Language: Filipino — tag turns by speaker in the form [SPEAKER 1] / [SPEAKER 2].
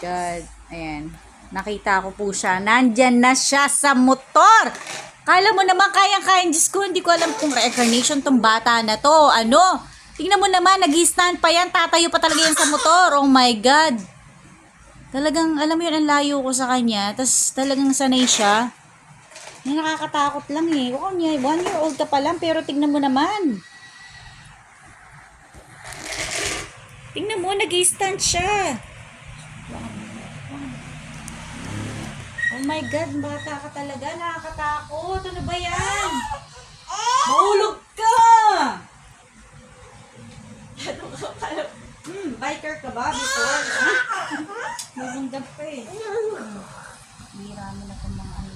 [SPEAKER 1] God. Ayan. Nakita ko po siya. Nandyan na siya sa motor. Kala mo naman kayang-kayang. Diyos ko, hindi ko alam kung reincarnation tong bata na to. Ano? Tingnan mo naman, nag-stand pa yan. Tatayo pa talaga yan sa motor. Oh my God. Talagang, alam mo yun, ang layo ko sa kanya. Tapos talagang sanay siya. Ay, nakakatakot lang eh. Oo niya, 1 year old ka pa lang. Pero tingnan mo naman. Tingnan mo, nag-stand siya. Oh my God, bata ka talaga. Nakakatakot. Ano ba yan? Mahulog ka! Biker ka ba before? Nabundab ka eh. Hirami na itong mga ano